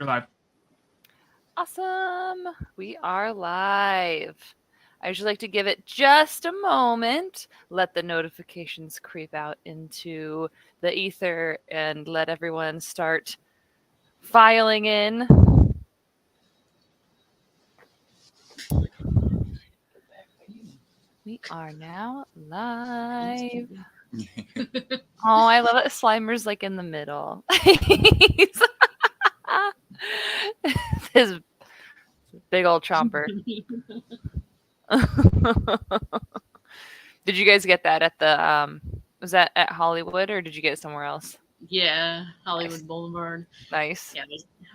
We're live. Awesome. We are live. I usually like to give it just a moment, let the notifications creep out into the ether, and let everyone start filing in. We are now live. Oh, I love it. Slimer's like in the middle. His big old chomper. Did you guys get that at the was that at Hollywood or did you get it somewhere else? Yeah, Hollywood Nice. Boulevard. Nice. Yeah,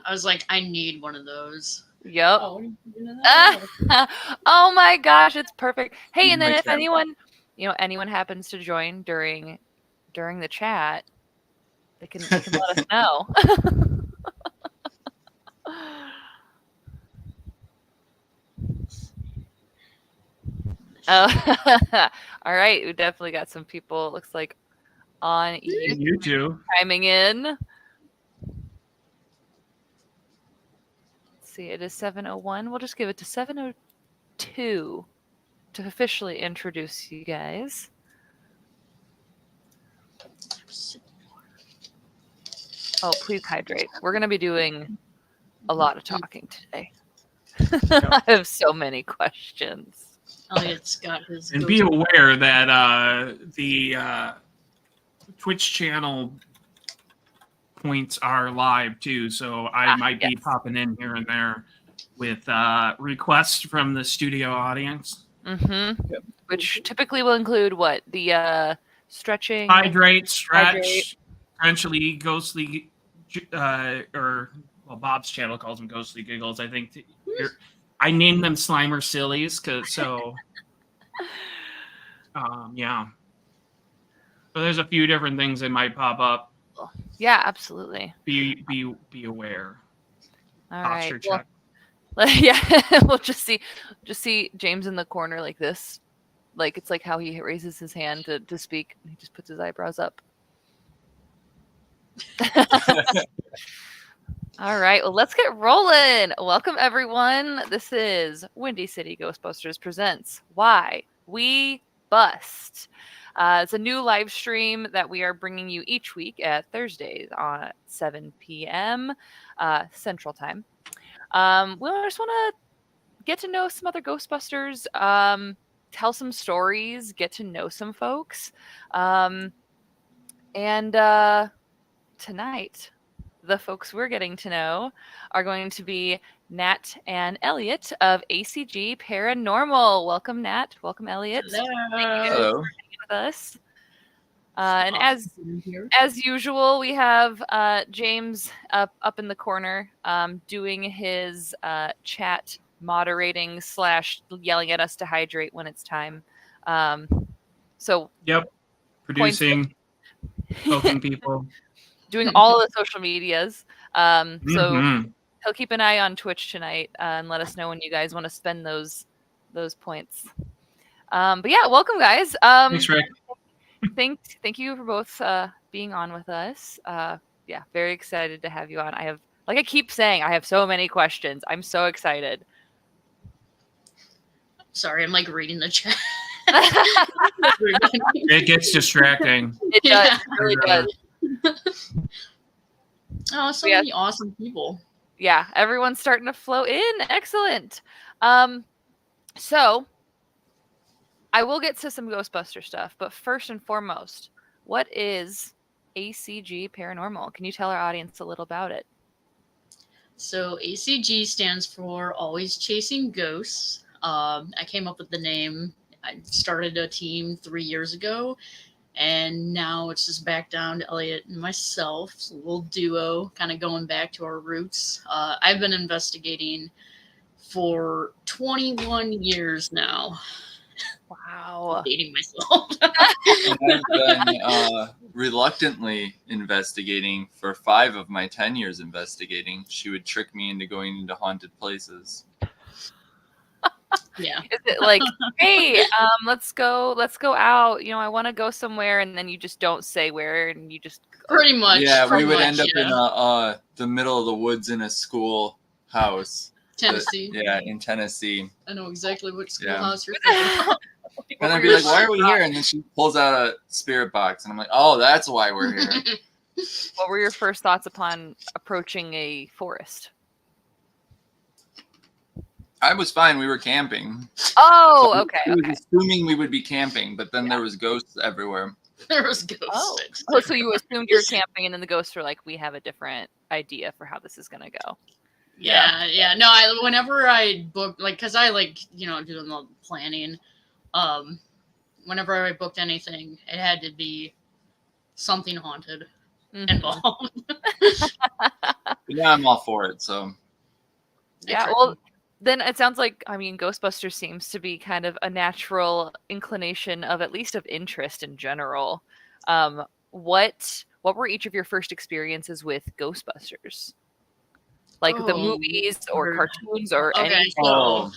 I was like, I need one of those. Yep. Oh, what are you doing in that? Oh my gosh, it's perfect. Hey, and then My if cat. anyone happens to join during the chat, they can let us know. Oh, all right. We definitely got some people. Looks like on YouTube chiming in. Let's see. It is 7:01. We'll just give it to 7:02 to officially introduce you guys. Oh, please hydrate. We're going to be doing a lot of talking today. I have so many questions. Eliot's got his. and be aware that the Twitch channel points are live too, so I might be popping in here and there with requests from the studio audience. Mm-hmm. Yep. Which typically will include what? The stretching, hydrate, stretch, potentially ghostly, or Bob's channel calls them ghostly giggles. I think I named them Slimer Sillies yeah. So there's a few different things that might pop up. Yeah, absolutely. Be aware. All posture right. check. Well, yeah, we'll just see James in the corner like this. Like it's like how he raises his hand to speak. He just puts his eyebrows up. All right, well, let's get rolling. Welcome, everyone. This is Windy City Ghostbusters Presents Why We Bust. It's a new live stream that we are bringing you each week at Thursdays at 7 p.m. Central Time. We just want to get to know some other Ghostbusters, tell some stories, get to know some folks. And tonight, the folks we're getting to know are going to be Nat and Eliot of ACG Paranormal. Welcome, Nat. Welcome, Eliot. Hello. Thank you for being with us. And as usual, we have James up in the corner doing his chat moderating / yelling at us to hydrate when it's time. So yep, producing, poking people. Doing all of the social medias. So he'll keep an eye on Twitch tonight and let us know when you guys want to spend those points. But yeah, welcome, guys. Thanks, Rick. Thank you for both being on with us. Yeah, very excited to have you on. I keep saying, I have so many questions. I'm so excited. Sorry, I'm like reading the chat. It gets distracting. It does. It really does. Oh, so many awesome people. Yeah, everyone's starting to flow in. Excellent. So I will get to some Ghostbuster stuff, but first and foremost, what is ACG Paranormal? Can you tell our audience a little about it? So ACG stands for Always Chasing Ghosts. I came up with the name. I started a team 3 years ago, and now it's just back down to Eliot and myself. It's a little duo, kind of going back to our roots. I've been investigating for 21 years now. Wow. Dating myself. And I've been reluctantly investigating for 5 of my 10 years investigating. She would trick me into going into haunted places. Yeah. Is it like, hey, let's go out, I want to go somewhere, and then you just don't say where, and you just Pretty much. Yeah, we pretty would much, end up yeah. in the middle of the woods in a school house. Tennessee. Yeah, in Tennessee. I know exactly which Yeah. schoolhouse you're thinking about. And I'd be like, why are we here? And then she pulls out a spirit box. And I'm like, oh, that's why we're here. What were your first thoughts upon approaching a forest? I was fine. We were camping. Oh, So okay, I was okay. assuming we would be camping, but then there was ghosts everywhere. There was ghosts. Oh, so you assumed you were camping, and then the ghosts were like, we have a different idea for how this is going to go. Yeah. No, whenever I booked, like, because I like, doing the planning, whenever I booked anything, it had to be something haunted involved. Yeah, I'm all for it. So Yeah, well, then it sounds like, Ghostbusters seems to be kind of a natural inclination of, at least of interest in general. What were each of your first experiences with Ghostbusters? Like the movies or cartoons or anything? So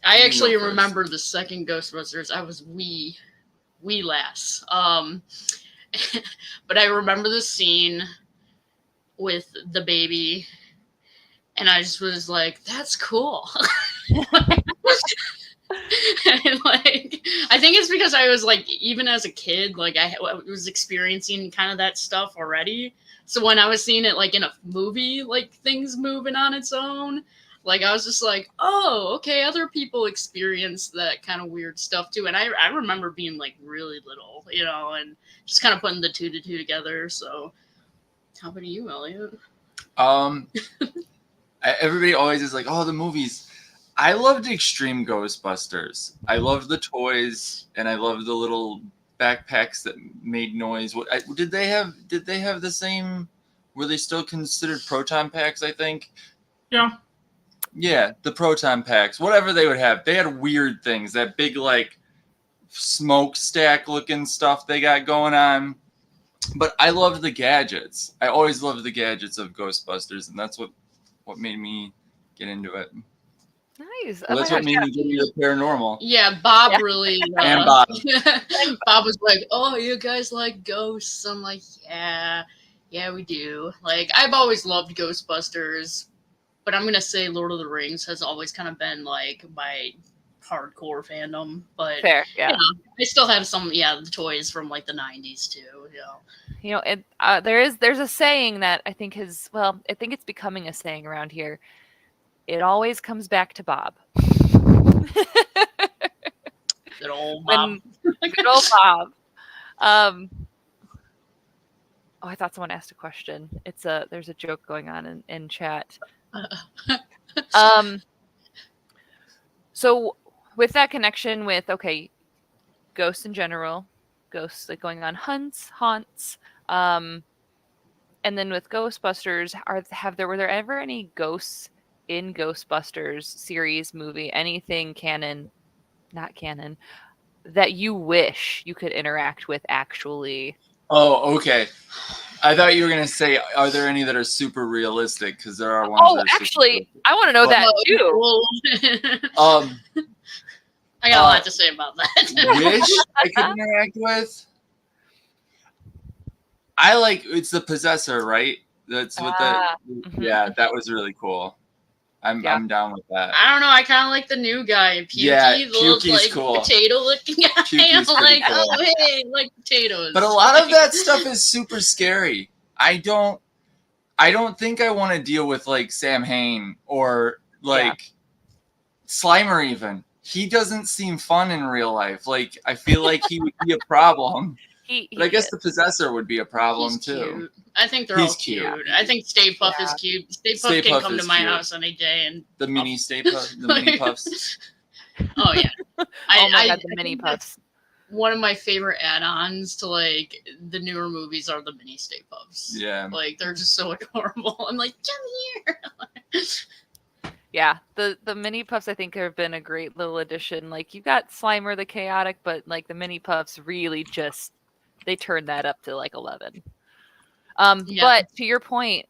I actually remember the second Ghostbusters. I was wee lass. But I remember the scene with the baby, and I just was like, that's cool. And, like, I think it's because I was like, even as a kid, like I was experiencing kind of that stuff already. So when I was seeing it like in a movie, like things moving on its own, like I was just like, oh, okay, other people experience that kind of weird stuff too. And I remember being like really little, and just kind of putting the two together. So how about you, Eliot? Everybody always is like, oh, the movies. I loved Extreme Ghostbusters. I loved the toys, and I loved the little backpacks that made noise. Did they have the same? Were they still considered proton packs? I think. Yeah. Yeah, the proton packs, whatever they would have. They had weird things. That big like smokestack looking stuff they got going on. But I loved the gadgets. I always loved the gadgets of Ghostbusters, and that's what made me get into it. Nice. Well, that's what made me get into paranormal. Yeah, Bob really. And Bob. Bob was like, "Oh, you guys like ghosts?" I'm like, "Yeah, we do." Like, I've always loved Ghostbusters, but I'm gonna say Lord of the Rings has always kind of been like my hardcore fandom. But fair, yeah. I still have some, the toys from like the '90s too. There's a saying that I think I think it's becoming a saying around here. It always comes back to Bob. Good old Bob. Good old Bob. I thought someone asked a question. There's a joke going on in chat. So with that connection with ghosts in general, ghosts like going on haunts, and then with Ghostbusters, were there ever any ghosts in Ghostbusters series, movie, anything not canon, that you wish you could interact with actually? Oh, okay. I thought you were going to say, are there any that are super realistic? Because there are ones that are actually, I want to know that too. I got a lot to say about that. Wish I could interact with? It's the Possessor, right? That's what yeah, that was really cool. I'm down with that. I don't know. I kind of like the new guy, Pukey. Yeah, the little, like, cool. Potato-looking guy. I'm like, cool. oh, hey, like potatoes. But a lot of that stuff is super scary. I don't think I want to deal with like Sam Hain or like Slimer even. He doesn't seem fun in real life. Like, I feel like he would be a problem. But I guess the Possessor would be a problem too. Cute. I think they're all cute. I think Stay Puft is cute. Stay Puft can come to my house any day and the mini Stay Puft, the mini puffs. Oh yeah. Oh my god, the mini puffs. One of my favorite add-ons to like the newer movies are the mini Stay Puffs. Yeah. Like they're just so adorable. I'm like, come here. Yeah, the mini puffs I think have been a great little addition. Like you got Slimer the Chaotic, but like the mini puffs really just they turned that up to like 11. But to your point,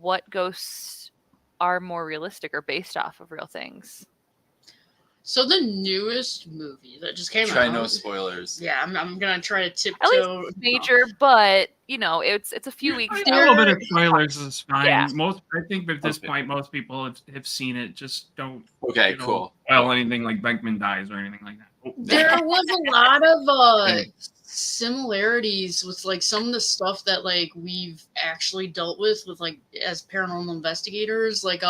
what ghosts are more realistic or based off of real things? So the newest movie that just came Try out. no spoilers. Yeah, I'm gonna try to At least tiptoe. major, but it's a few weeks A out. little bit of spoilers is fine. Yeah. I think at this Okay. point, most people have seen it. Just don't Okay, cool. spoil anything like Beckman dies or anything like that. Oh. There was a lot of similarities with like some of the stuff that like we've actually dealt with like as paranormal investigators. Like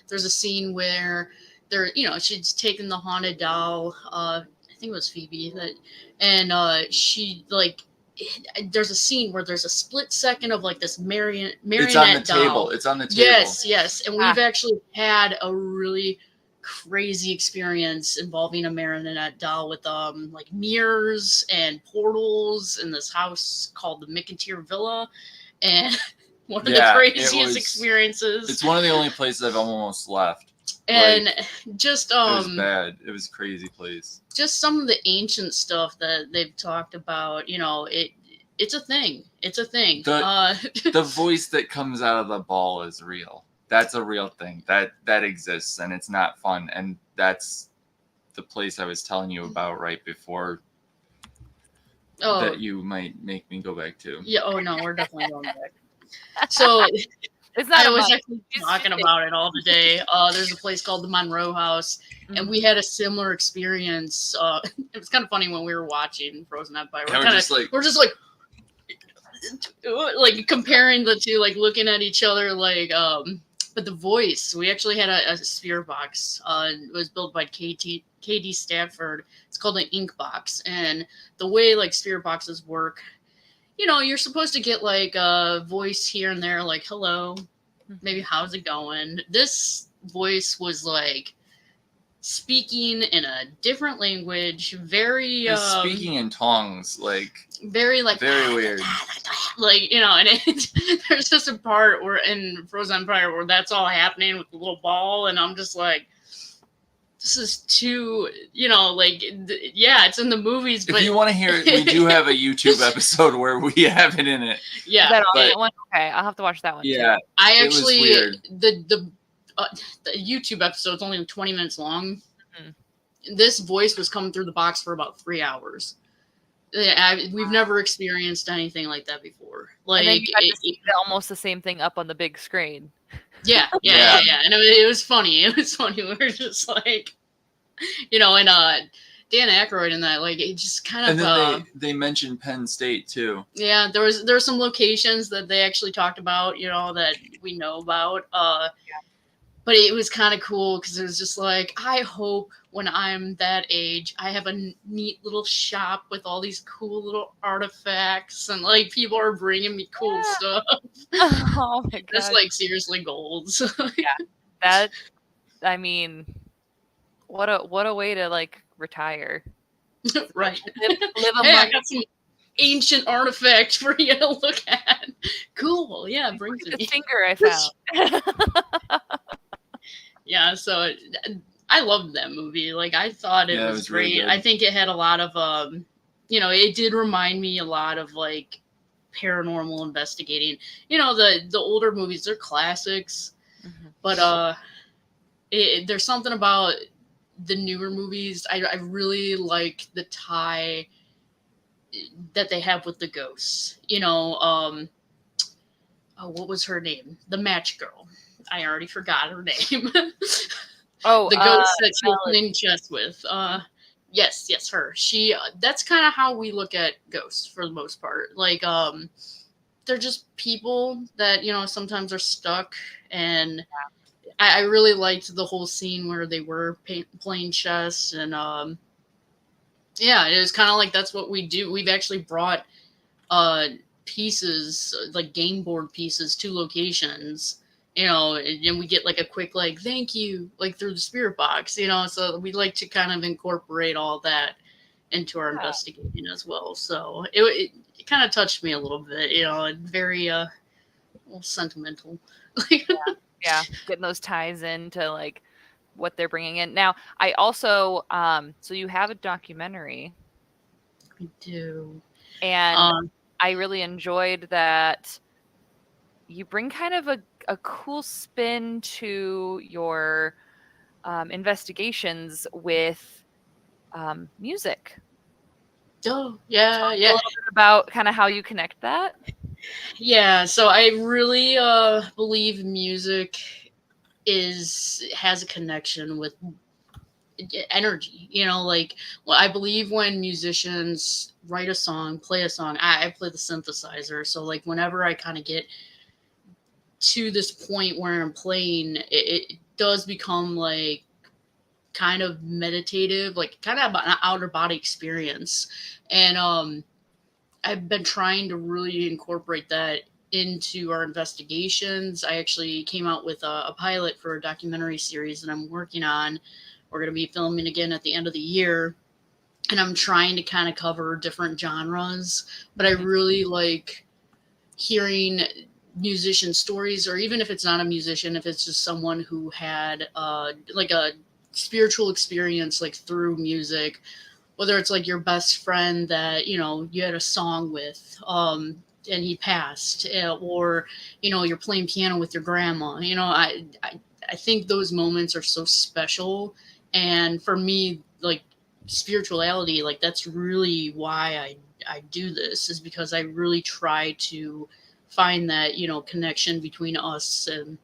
there's a scene where she's taken the haunted doll. I think it was Phoebe and she like. There's a scene where there's a split second of like this marionette It's on the doll. table. It's on the table. Yes, and we've actually had a really crazy experience involving a marionette doll with like mirrors and portals in this house called the McIntyre Villa, and one of the craziest experiences. It's one of the only places I've almost left. And like, just it was bad. It was a crazy place. Just some of the ancient stuff that they've talked about. It's a thing. It's a thing. The voice that comes out of the ball is real. That's a real thing. That exists, and it's not fun. And that's the place I was telling you about right before that you might make me go back to. Yeah. Oh no, we're definitely going back. So I was actually talking about it all today. There's a place called the Monroe House, and we had a similar experience. It was kind of funny when we were watching Frozen Empire. We're just like comparing the two, like looking at each other, like. But the voice, we actually had a sphere box. It was built by KD Stafford. It's called an ink box, and the way like sphere boxes work. You're supposed to get like a voice here and there, like hello, maybe how's it going. This voice was like speaking in a different language, very speaking in tongues, like very weird. Like and there's just a part where in Frozen Empire where that's all happening with the little ball, and I'm just like, this is too, it's in the movies. But if you want to hear it, we do have a YouTube episode where we have it in it. Yeah, that one? Okay, I'll have to watch that one. Yeah, too. I actually it was weird. The YouTube episode's only 20 minutes long. Mm-hmm. This voice was coming through the box for about 3 hours. We've never experienced anything like that before. Like, and then you got to see almost the same thing up on the big screen. Yeah. And it was funny. It was funny. We were just like, and Dan Aykroyd in that, like, it just kind of. And then they mentioned Penn State too. Yeah, there were some locations that they actually talked about, that we know about. But it was kind of cool because it was just like, I hope when I'm that age, I have a neat little shop with all these cool little artifacts, and like people are bringing me cool stuff. Oh my god! Just like seriously goals. Yeah, I mean, what a way to like retire. Right. Live a I got some ancient artifact for you to look at. Cool. Yeah, bring the finger I found. Yeah, so I loved that movie. Like, I thought it was great. Really, I think it had a lot of, it did remind me a lot of like paranormal investigating. The older movies, they're classics, but there's something about the newer movies. I really like the tie that they have with the ghosts. What was her name? The match girl. I already forgot her name. The ghost that she was playing chess with. Yes, her. She. That's kind of how we look at ghosts for the most part. Like, they're just people that sometimes are stuck, and I really liked the whole scene where they were playing chess, and it was kind of like that's what we do. We've actually brought pieces, like game board pieces, to locations. And we get like a quick like thank you like through the spirit box, so we like to kind of incorporate all that into our investigating as well. So it kind of touched me a little bit, very sentimental. Yeah, getting those ties into like what they're bringing in. Now, I also so you have a documentary. We do, and I really enjoyed that. You bring kind of a cool spin to your investigations with music. Oh, yeah, Tell me yeah. a little bit about kind of how you connect that. Yeah, so I really believe music has a connection with energy. Like, well, I believe when musicians write a song, play a song, I play the synthesizer. So like whenever I kind of get to this point where I'm playing, it does become like kind of meditative, like kind of an outer body experience. And I've been trying to really incorporate that into our investigations. I actually came out with a pilot for a documentary series that I'm working on. We're going to be filming again at the end of the year. And I'm trying to kind of cover different genres, but I really like hearing musician stories, or even if it's not a musician, if it's just someone who had like a spiritual experience, like through music, whether it's like your best friend that you had a song with and he passed, or you're playing piano with your grandma. I think those moments are so special, and for me, like, spirituality, like, that's really why I do this, is because I really try to find that connection between us and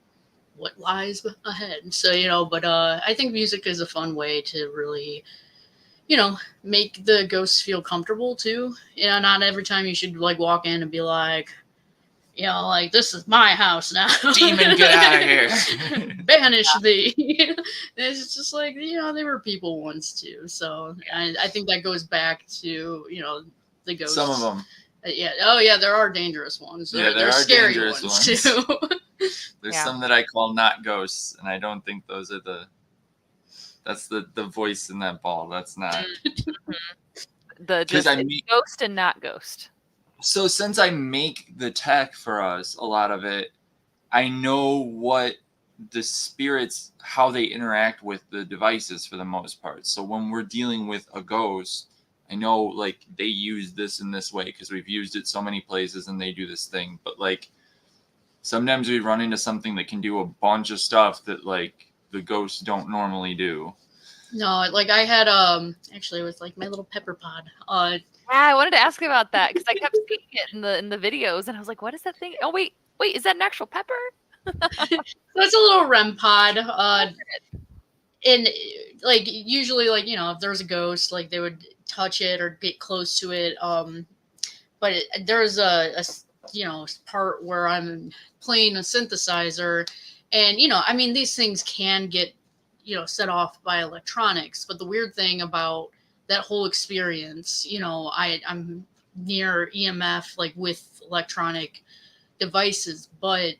what lies ahead. So but I think music is a fun way to really make the ghosts feel comfortable too. Not every time you should like walk in and be like, like, this is my house now. Demon, get out of here. Banish thee. It's just like, they were people once too. So I think that goes back to, the ghosts. Some of them. Yeah. Oh yeah, there are dangerous ones. Yeah, there are scary dangerous ones too. There's Yeah. some that I call not ghosts, and I don't think those are that's the voice in that ball. That's not. The 'Cause just I mean- ghost and not ghost. So since I make the tech for us, a lot of it, I know what the spirits, how they interact with the devices for the most part. So when we're dealing with a ghost, I know like they use this in this way because we've used it so many places and they do this thing. But like sometimes we run into something that can do a bunch of stuff that like the ghosts don't normally do. No, like I had actually, it was like my little pepper pod. Yeah, I wanted to ask you about that because I kept seeing it in the videos, and I was like, "What is that thing? Oh wait, is that an actual pepper?" That's a little REM pod. And like usually, like if there's a ghost, like they would touch it or get close to it. But there's a part where I'm playing a synthesizer, and I mean, these things can get set off by electronics. But the weird thing about that whole experience, I'm near EMF, like with electronic devices, but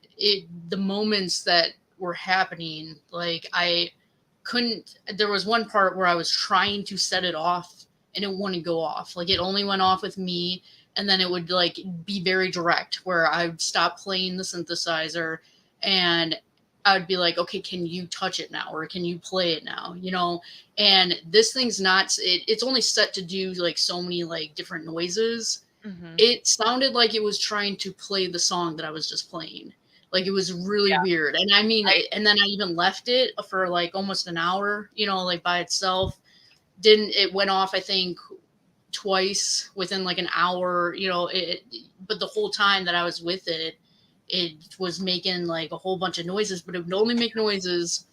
the moments that were happening, like I couldn't. There was one part where I was trying to set it off and it wouldn't go off. Like it only went off with me, and then it would like be very direct where I would stop playing the synthesizer and I would be like, okay, can you touch it now, or can you play it now? And this thing's not. It's only set to do like so many like different noises. Mm-hmm. It sounded like it was trying to play the song that I was just playing. Like it was really weird. And I mean, and then I even left it for like almost an hour, like by itself. It went off, I think, twice within like an hour, but the whole time that I was with it, it was making like a whole bunch of noises, but it would only make noises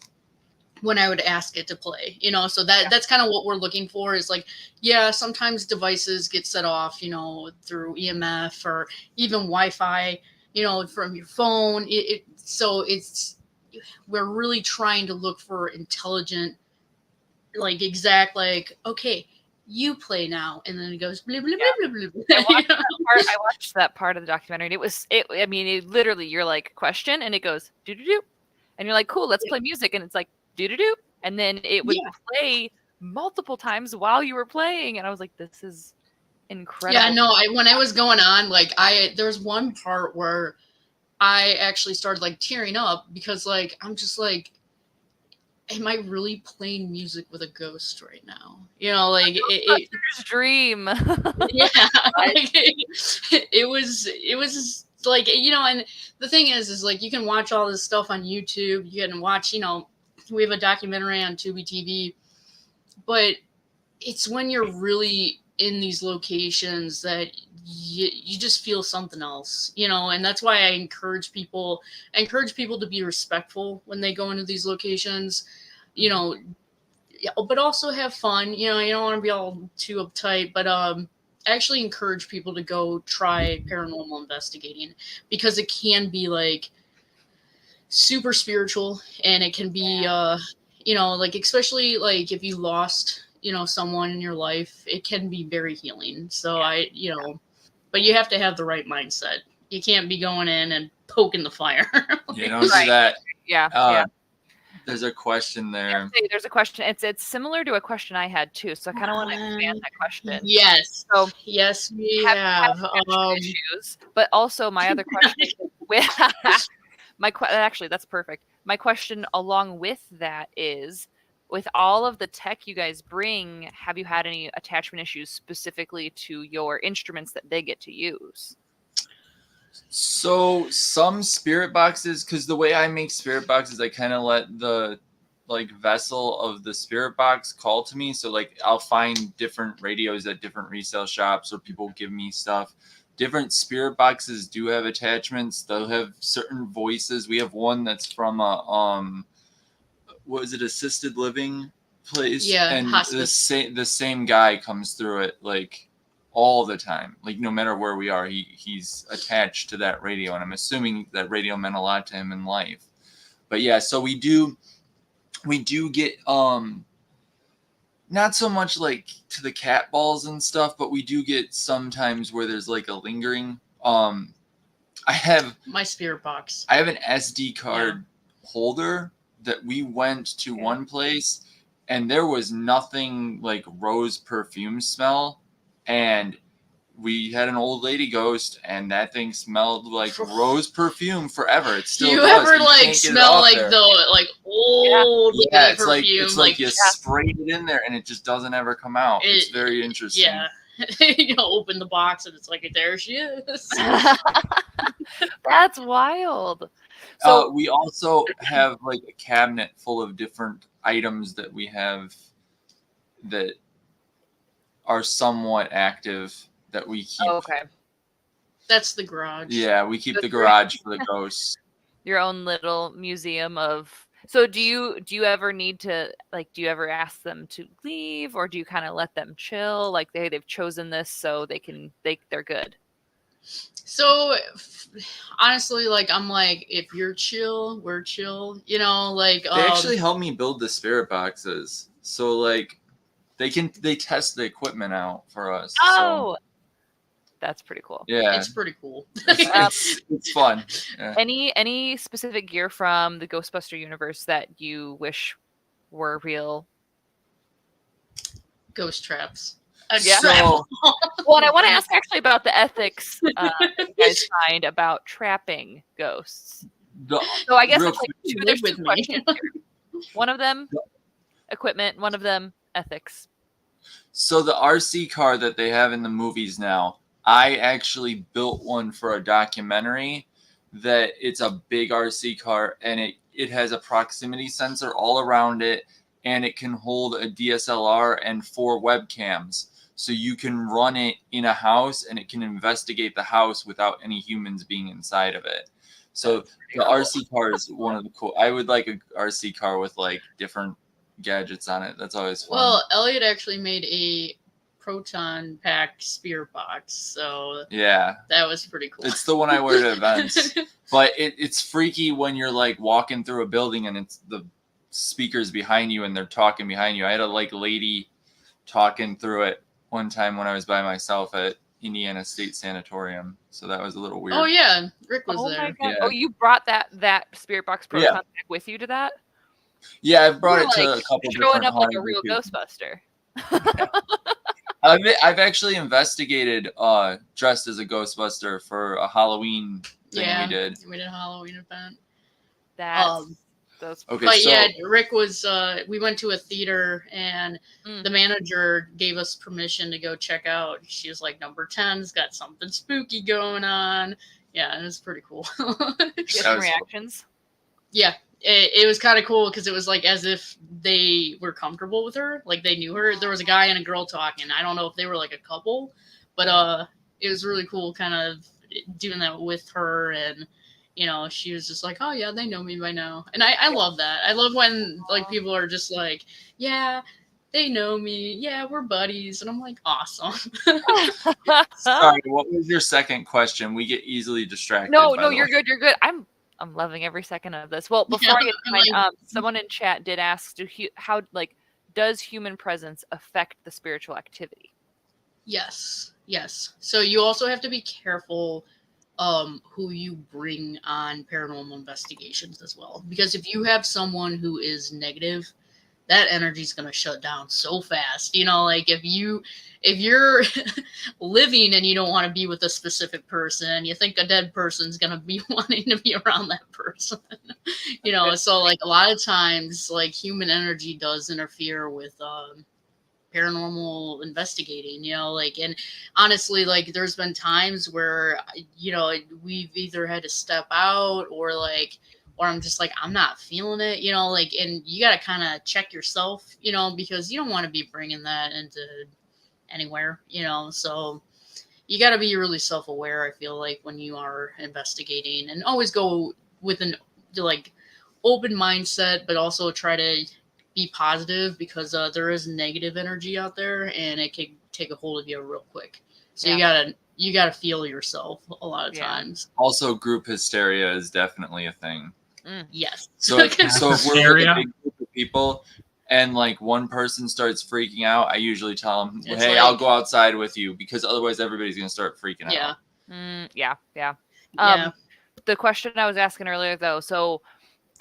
when I would ask it to play, so that's kind of what we're looking for, is like, sometimes devices get set off, through EMF or even Wi-Fi, from your phone. So we're really trying to look for intelligent, like exact, like, okay, you play now, and then it goes blah, blah, blah, blah, blah. I watched that part of the documentary, and I mean, it literally, you're like, question, and it goes do do do, and you're like, cool, let's play music, and it's like do do do, and then it would play multiple times while you were playing, and I was like, this is incredible. Yeah, no, when I was going on, like there was one part where I actually started like tearing up because like I'm just like, am I really playing music with a ghost right now? Like Ghostbusters dream. Yeah, like, it was like, and the thing is like you can watch all this stuff on YouTube. You can watch, we have a documentary on Tubi TV, but it's when you're really in these locations that you just feel something else, you know, and that's why I encourage people to be respectful when they go into these locations, you know, but also have fun. You know, you don't want to be all too uptight, but actually encourage people to go try paranormal investigating, because it can be like super spiritual, and it can be you know, like, especially like if you lost, you know, someone in your life, it can be very healing. So you know, but you have to have the right mindset. You can't be going in and poking the fire. You don't do that. Yeah. There's a question there. There's a question. It's similar to a question I had too, so I kind of want to expand that question. Yes. So yes, we have issues, but also my other question with actually that's perfect. My question along with that is, with all of the tech you guys bring, have you had any attachment issues specifically to your instruments that they get to use? So some spirit boxes, because the way I make spirit boxes, I kind of let the like vessel of the spirit box call to me. So like I'll find different radios at different resale shops, or people give me stuff. Different spirit boxes do have attachments. They'll have certain voices. We have one that's from a what is it, assisted living place? Yeah, and hospice. the same guy comes through it like all the time. Like no matter where we are, he's attached to that radio, and I'm assuming that radio meant a lot to him in life. But yeah, so we do get not so much like to the cat balls and stuff, but we do get sometimes where there's like a lingering. I have my spirit box. I have an SD card holder that we went to one place, and there was nothing like rose perfume smell, and we had an old lady ghost, and that thing smelled like rose perfume forever. It still you does. ever like smell like there. the like old it's perfume? like it's like you sprayed it in there and it just doesn't ever come out. It's very interesting. Yeah. You open the box and it's like, there she is. That's wild. So we also have like a cabinet full of different items that we have that are somewhat active that we keep. Oh, okay. That's the garage. Yeah, we keep the garage for the ghosts. Your own little museum of. So do you ever need to, like, do you ever ask them to leave, or do you kind of let them chill, like they've chosen this so they're good? So honestly, like, I'm like, if you're chill, we're chill, you know, like they actually help me build the spirit boxes. So like they test the equipment out for us. Oh, that's pretty cool. Yeah, it's pretty cool. It's fun. Yeah. Any specific gear from the Ghostbuster universe that you wish were real? Ghost traps. Yeah. So, well, and I want to ask actually about the ethics you guys find about trapping ghosts. So I guess it's like there's two questions here. One of them equipment, one of them ethics. So the RC car that they have in the movies now, I actually built one for a documentary that it's a big RC car, and it has a proximity sensor all around it, and it can hold a DSLR and 4 webcams. So you can run it in a house, and it can investigate the house without any humans being inside of it. So the RC car is one of the cool. I would like a RC car with like different gadgets on it. That's always fun. Well, Eliot actually made a proton pack spirit box, so yeah, that was pretty cool. It's the one I wear to events. But it's freaky when you're like walking through a building and it's the speakers behind you and they're talking behind you. I had a like lady talking through it one time when I was by myself at Indiana State Sanatorium, so that was a little weird. Oh yeah, Rick was there. My God. Yeah. Oh, you brought that spirit box proton pack with you to that? Yeah, I've brought it to a couple showing different up like a real Ghostbuster. I've actually investigated dressed as a Ghostbuster for a Halloween thing we did. We did a Halloween event. That's okay. But so, yeah, Rick was. We went to a theater, and the manager gave us permission to go check out. She was like, "Number 10's got something spooky going on." Yeah, it was pretty cool. Get some reactions. Yeah, it was kind of cool because it was like as if they were comfortable with her, like they knew her. There was a guy and a girl talking. I don't know if they were like a couple, but it was really cool kind of doing that with her. And she was just like, oh yeah, they know me by now. And I love that. I love when like people are just like, yeah, they know me, yeah, we're buddies. And I'm like, awesome. Sorry, what was your second question? We get easily distracted. No, by the you're way. good. You're good. I'm loving every second of this. Well, before I get to mine, someone in chat did ask, does human presence affect the spiritual activity? Yes. So you also have to be careful who you bring on paranormal investigations as well. Because if you have someone who is negative, that energy's gonna shut down so fast. Like if you're living and you don't want to be with a specific person, you think a dead person's gonna be wanting to be around that person. So like a lot of times like human energy does interfere with paranormal investigating, and honestly, like there's been times where we've either had to step out or I'm just like, I'm not feeling it, and you got to kind of check yourself, because you don't want to be bringing that into anywhere, so you got to be really self-aware. I feel like when you are investigating, and always go with an open mindset, but also try to be positive, because there is negative energy out there and it can take a hold of you real quick. So you gotta feel yourself a lot of times. Also, group hysteria is definitely a thing. Yes. So if we're with a big group of people and like one person starts freaking out, I usually tell them, hey, I'll go outside with you, because otherwise everybody's gonna start freaking out. Yeah. The question I was asking earlier though, so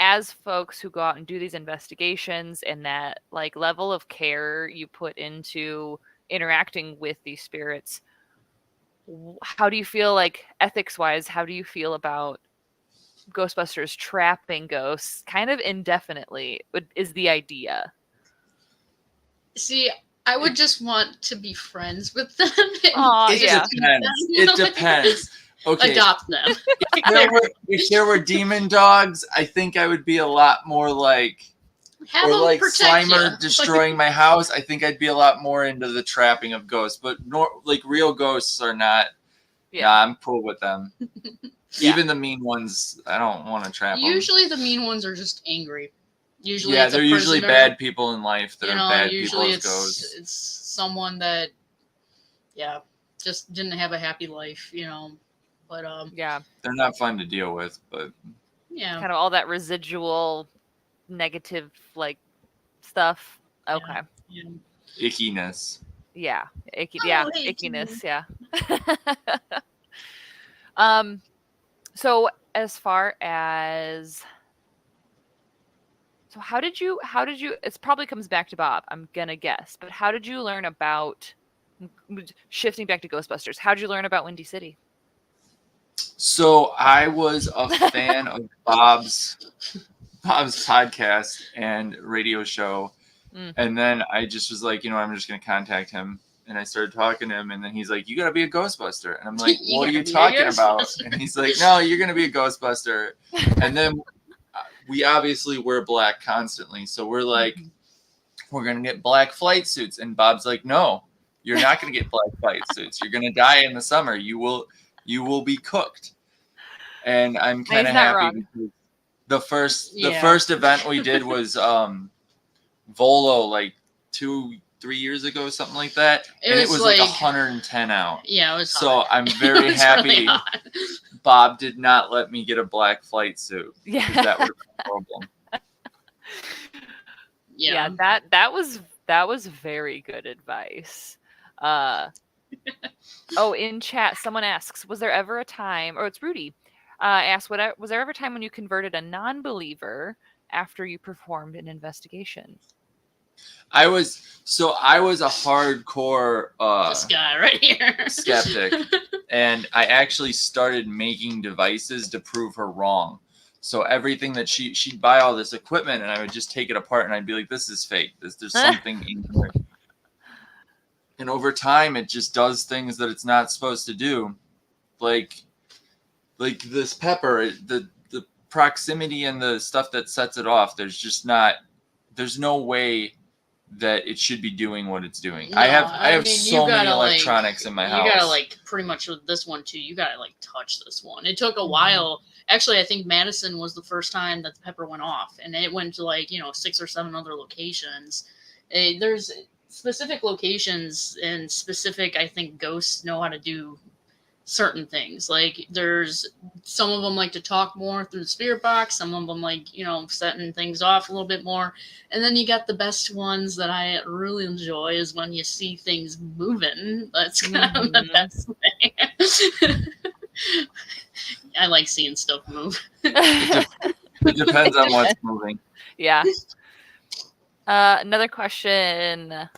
as folks who go out and do these investigations and that like level of care you put into interacting with these spirits, how do you feel, like ethics wise, how do you feel about Ghostbusters trapping ghosts kind of indefinitely is the idea? See, I would just want to be friends with them. It depends. Okay. Adopt them. If there were demon dogs, I think I would be a lot more like, or like Slimer destroying my house. I think I'd be a lot more into the trapping of ghosts. But like real ghosts are not. Yeah, I'm cool with them. Even the mean ones, I don't want to trap them. Usually the mean ones are just angry. Usually they're usually bad people in life that are bad people as ghosts. It's someone that, just didn't have a happy life, But they're not fun to deal with, but kind of all that residual negative like stuff. Okay. Ickiness. Yeah. Ickiness. Yeah. So as far as how did you it probably comes back to Bob, I'm gonna guess, but how did you learn about, shifting back to Ghostbusters, how did you learn about Windy City? So I was a fan of Bob's podcast and radio show. And then I just was like, I'm just going to contact him. And I started talking to him, and then he's like, you got to be a Ghostbuster. And I'm like, what are you talking about? And he's like, no, you're going to be a Ghostbuster. And then we obviously wear black constantly. So we're like, we're going to get black flight suits. And Bob's like, no, you're not going to get black flight suits. You're going to die in the summer. You will be cooked. And I'm kind of happy because the first event we did was Volo like 2-3 years ago, something like that. It was like 110 out. Yeah, it was so hot. I'm very happy really Bob did not let me get a black flight suit. Yeah. That would be a problem. Yeah, that was very good advice. In chat, someone asks, was there ever a time, or it's Rudy, asked, was there ever a time when you converted a non-believer after you performed an investigation? I was a hardcore this guy right here skeptic, and I actually started making devices to prove her wrong. So everything that she'd buy all this equipment, and I would just take it apart, and I'd be like, "This is fake. There's something in here." And over time, it just does things that it's not supposed to do, like this pepper. The proximity and the stuff that sets it off, there's no way that it should be doing what it's doing. No, I have mean, so many gotta, electronics in my house. You gotta like pretty much with this one too. You gotta like touch this one. It took a Mhm. while. Actually, I think Madison was the first time that the pepper went off, and it went to like 6 or 7 other locations. There's specific locations and specific. I think ghosts know how to do certain things. Like there's some of them like to talk more through the spirit box. Some of them like setting things off a little bit more. And then you got the best ones that I really enjoy is when you see things moving. That's kind of the best thing. I like seeing stuff move. It depends on what's moving. Yeah. Another question.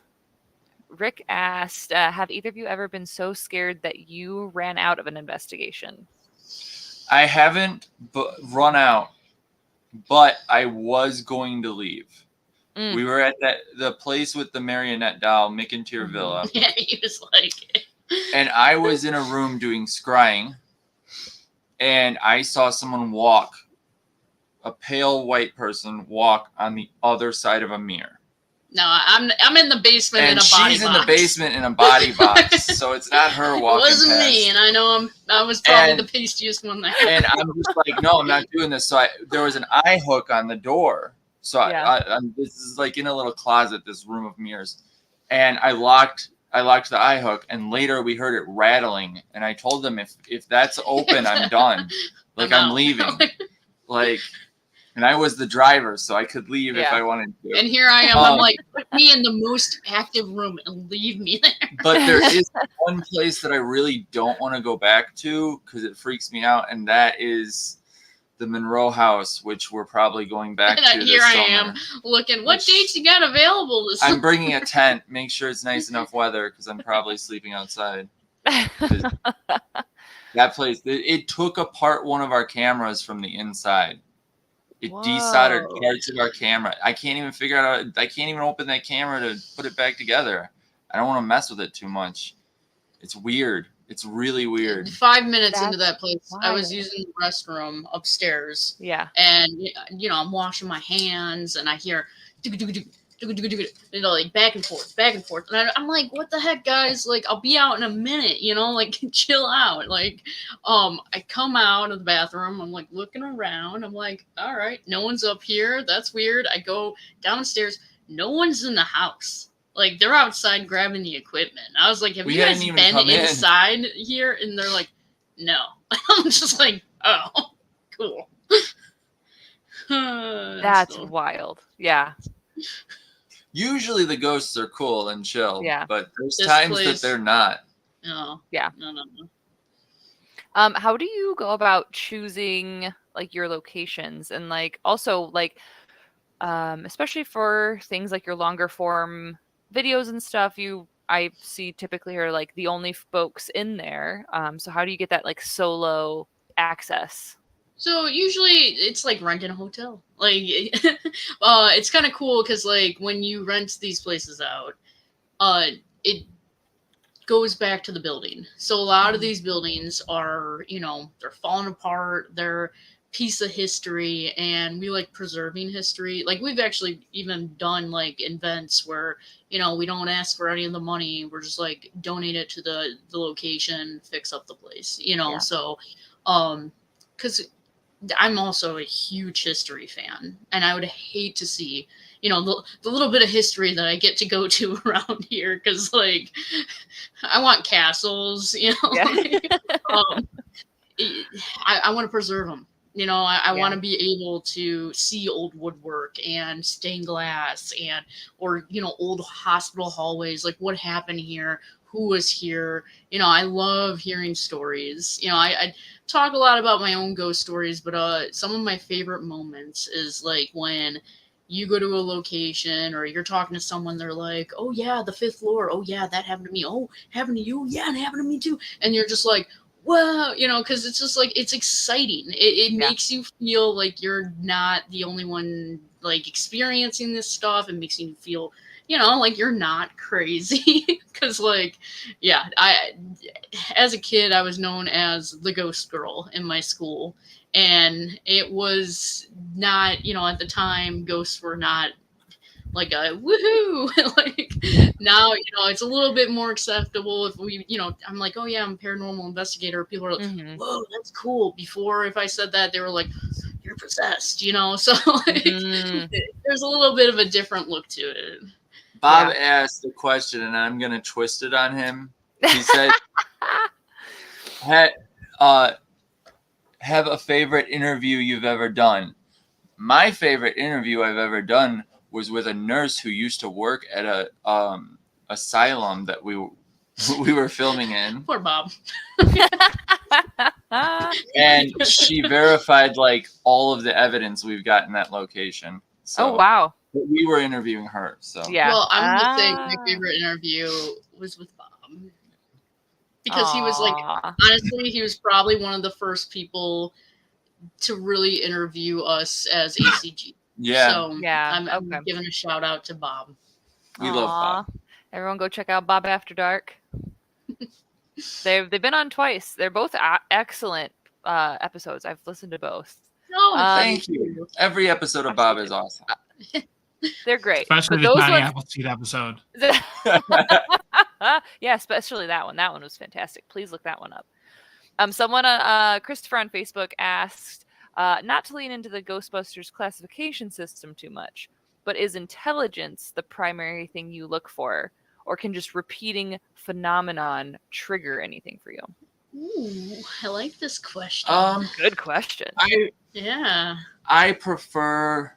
Rick asked, have either of you ever been so scared that you ran out of an investigation? I haven't run out, but I was going to leave. We were at the place with the marionette doll, McIntyre Villa. Yeah, he was like... And I was in a room doing scrying, and I saw someone a pale white person walk on the other side of a mirror. No, I'm in the basement and in a body box. she's in the basement in a body box, so it's not her walking. It wasn't past. me, and I know I was probably the pastiest one there. And I'm just like, no, I'm not doing this. So there was an eye hook on the door. So this is like in a little closet, this room of mirrors, and I locked the eye hook. And later we heard it rattling, and I told them if that's open, I'm done. Like I'm leaving. Like. And I was the driver, so I could leave if I wanted to. And here I am. I'm like, put me in the most active room and leave me there. But there is one place that I really don't want to go back to because it freaks me out, and that is the Monroe house, which we're probably going back to this summer. Here I am looking. What dates you got available this summer? I'm bringing a tent. Make sure it's nice enough weather because I'm probably sleeping outside. That place, it took apart one of our cameras from the inside. It desoldered parts of our camera. I can't even figure out. I can't even open that camera to put it back together. I don't want to mess with it too much. It's weird. It's really weird. 5 minutes into that place, I was using the restroom upstairs. Yeah. And I'm washing my hands, and I hear like back and forth. And I'm like, what the heck, guys? Like, I'll be out in a minute, like chill out. Like, I come out of the bathroom. I'm like looking around. I'm like, all right, no one's up here. That's weird. I go downstairs. No one's in the house. Like, they're outside grabbing the equipment. I was like, have you guys been inside here? And they're like, no. I'm just like, oh, cool. That's wild. Yeah. Usually the ghosts are cool and chill, but there's This times place, that they're not. No. Yeah. No. How do you go about choosing like your locations and like also like especially for things like your longer form videos and stuff, I see typically are like the only folks in there. So how do you get that like solo access? So usually it's like renting a hotel. Like, it's kind of cool because like when you rent these places out, it goes back to the building. So a lot of these buildings are, they're falling apart. They're piece of history, and we like preserving history. Like we've actually even done like events where we don't ask for any of the money. We're just like donate it to the location, fix up the place. So because I'm also a huge history fan, and I would hate to see, the little bit of history that I get to go to around here, because, like, I want castles, I want to preserve them. I want to be able to see old woodwork and stained glass or old hospital hallways, like what happened here, who was here. I love hearing stories. I talk a lot about my own ghost stories, but some of my favorite moments is like when you go to a location or you're talking to someone, they're like, oh yeah, the 5th floor. Oh yeah, that happened to me. Oh, happened to you? Yeah, it happened to me too. And you're just like, wow, because it's just like, it's exciting. It makes you feel like you're not the only one like experiencing this stuff. It makes you feel you know, like you're not crazy. Because like, yeah, as a kid, I was known as the ghost girl in my school. And it was not, you know, at the time, ghosts were not like a woohoo. Like now, you know, it's a little bit more acceptable if we, you know, I'm like, oh yeah, I'm a paranormal investigator. People are like, Mhm. whoa, that's cool. Before, if I said that, they were like, you're possessed, you know. So like, Mhm. there's a little bit of a different look to it. Bob asked a question, and I'm gonna twist it on him. He said, "Have a favorite interview you've ever done?" My favorite interview I've ever done was with a nurse who used to work at a asylum that we were filming in, Poor Bob. and she verified like all of the evidence we've got in that location. So Oh wow. we were interviewing her. So Yeah. Well, I'm gonna say my favorite interview was with Bob. Because he was like, Aw. honestly, he was probably one of the first people to really interview us as ACG. yeah, So Yeah, I'm okay. giving a shout out to Bob. we love Bob. Aw. Everyone go check out Bob After Dark. They've been on twice. They're both excellent episodes. I've listened to both. Oh, Thank you. Every episode of Bob is awesome. They're great. Especially But the those Johnny ones, Appleseed episode. yeah, especially that one. That one was fantastic. Please look that one up. Someone, Christopher on Facebook asked, not to lean into the Ghostbusters classification system too much, but is intelligence the primary thing you look for, or can just repeating phenomenon trigger anything for you? Ooh, I like this question. Good question. Yeah. I prefer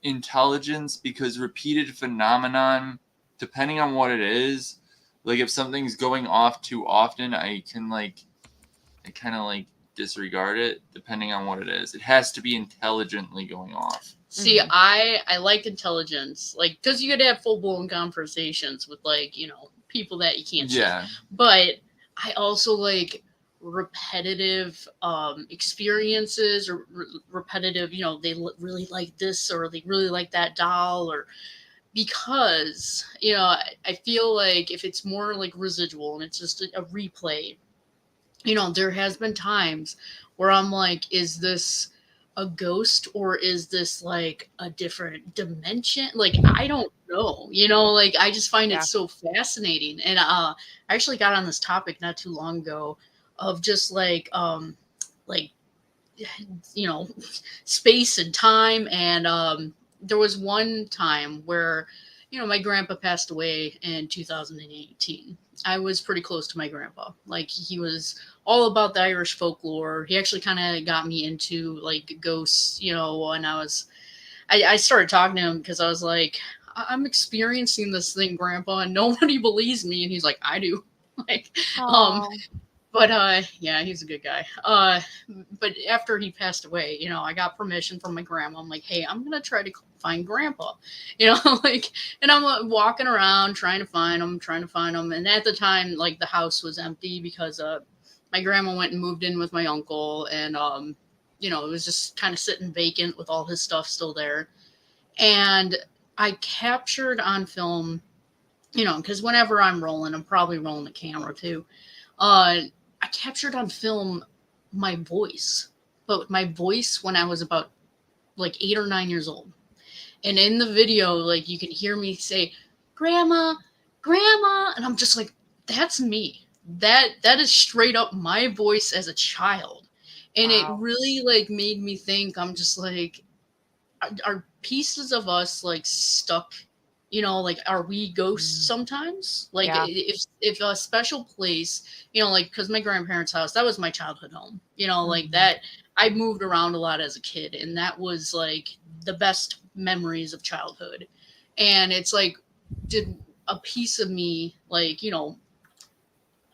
intelligence because repeated phenomenon, depending on what it is, like if something's going off too often, I kind of like disregard it depending on what it is. It has to be intelligently going off. See, I like intelligence, like, because you could have full blown conversations with, like, you know, people that you can't see. Yeah. But I also like repetitive experiences, or repetitive, you know, they really like this or they really like that doll, or because, you know, I feel like if it's more like residual and it's just a replay, you know, there has been times where I'm like, is this a ghost or is this like a different dimension? Like, I don't know, you know, like I just find it so fascinating. And I actually got on this topic not too long ago of just like you know, space and time. And there was one time where, you know, my grandpa passed away in 2018. I was pretty close to my grandpa. Like, he was all about the Irish folklore. He actually kind of got me into like ghosts, you know, when I started talking to him because I was like, I'm experiencing this thing, Grandpa, and nobody believes me. And he's like, I do. Like, but yeah, he's a good guy. But after he passed away, you know, I got permission from my grandma. I'm like, hey, I'm gonna try to find Grandpa, you know, like, and I'm walking around trying to find him. And at the time, like, the house was empty because my grandma went and moved in with my uncle, and you know, it was just kind of sitting vacant with all his stuff still there. And I captured on film, you know, because whenever I'm rolling, I'm probably rolling the camera too. I captured on film my voice, but my voice when I was about like 8 or 9 years old. And in the video, like, you can hear me say, Grandma, Grandma. And I'm just like, that's me. That is straight up my voice as a child. And it really like made me think, I'm just like, are pieces of us like stuck, you know, like, are we ghosts sometimes? Like, if a special place, you know, like, because my grandparents' house, that was my childhood home, you know, like that. I moved around a lot as a kid, and that was like the best memories of childhood. And it's like, did a piece of me, like, you know,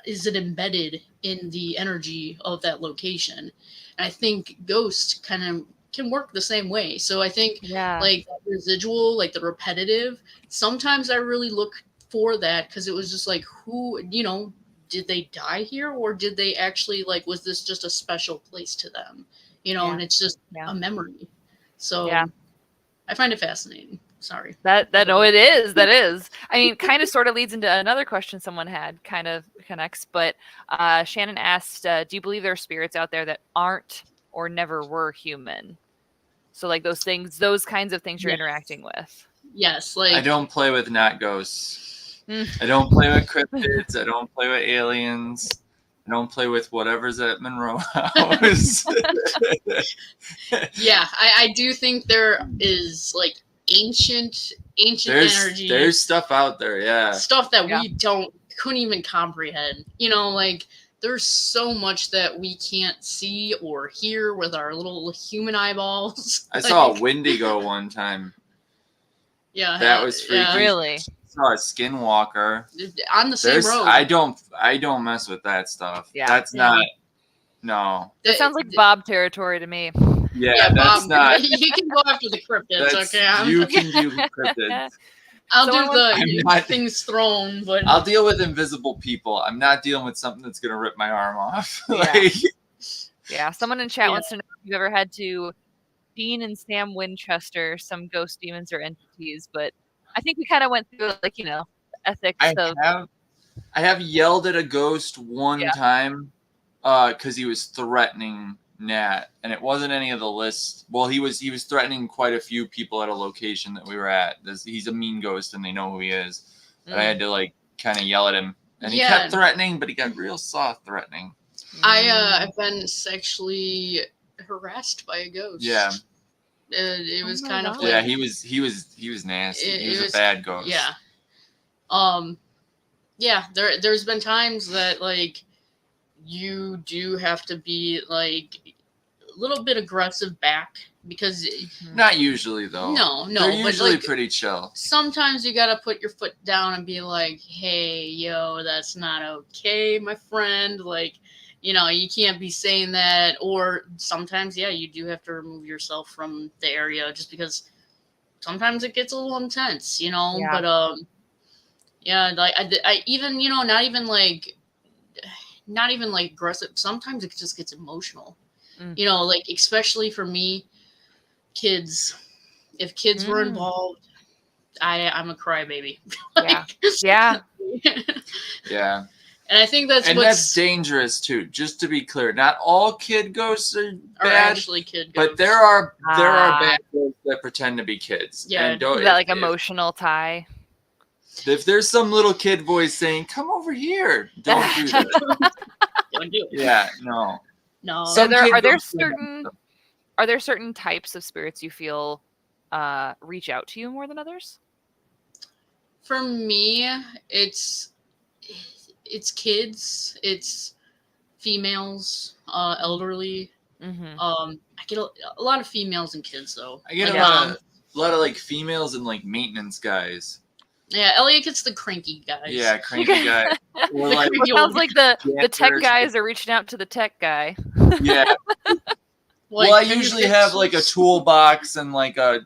is it embedded in the energy of that location? And I think ghosts kind of can work the same way. So I think like that residual, like the repetitive, sometimes I really look for that because it was just like, who, you know, did they die here, or did they actually, like, was this just a special place to them, you know? And it's just a memory. So I find it fascinating. Sorry. That no, it is. That is. I mean, kind of sort of leads into another question someone had, kind of connects. But Shannon asked, "Do you believe there are spirits out there that aren't or never were human?" So like those kinds of things you're Yes. interacting with. Yes, I like don't play with not ghosts. Mm. I don't play with cryptids. I don't play with aliens. I don't play with whatever's at Monroe House. yeah, I do think there is like ancient energy. There's stuff out there, yeah. Stuff that Yeah. we couldn't even comprehend. You know, like there's so much that we can't see or hear with our little human eyeballs. I saw a Wendigo one time. Yeah, That was freaky. yeah. Really? Saw a skinwalker. On the same road. I don't mess with that stuff. Yeah. That's not. No. That sounds like Bob territory to me. Yeah, that's Bob, not. You can go after the cryptids, okay? You can do cryptids. I'll Someone do the things thrown, but I'll deal with invisible people. I'm not dealing with something that's gonna rip my arm off. Yeah. Someone in chat Yeah. wants to know if you've ever had to Dean and Sam Winchester, some ghost demons or entities, but I think we kind of went through like, ethics of I have yelled at a ghost one Yeah. time because he was threatening Nat, and it wasn't any of the list. Well, he was threatening quite a few people at a location that we were at. He's a mean ghost, and they know who he is. And I had to like kind of yell at him, and he kept threatening, but he got real soft threatening. I've been sexually harassed by a ghost. Yeah. It was my kind of God. like, Yeah, he was nasty. He was a bad ghost. Yeah. Yeah, there's been times that like you do have to be like a little bit aggressive back because Not usually though. no, They're but usually like pretty chill. sometimes you gotta put your foot down and be like, hey, yo, that's not okay, my friend. Like, you can't be saying that. Or sometimes, yeah, you do have to remove yourself from the area just because sometimes it gets a little intense, Yeah. But yeah, like I even not even like aggressive. Sometimes it just gets emotional, like especially for me, kids. If kids were involved, I'm a crybaby. Yeah. Yeah. And I think that's that's dangerous too. Just to be clear, not all kid ghosts are bad, actually kid ghosts. but there are bad ghosts that pretend to be kids. Yeah. And don't, Is that like emotional tie? If there's some little kid voice saying, "Come over here," don't do that. Don't do it. Yeah, no. No. Some Are kid there ghosts certain types of spirits you feel reach out to you more than others? For me, it's kids, it's females, elderly. I get a lot of females and kids though. I get like, a lot of like females and like maintenance guys. Yeah, Eliot gets the cranky guys. Yeah, cranky guy. Or like, It sounds like the tech janitors. guys are reaching out to the tech guy. Yeah. Like, Well, I usually have like a toolbox and like a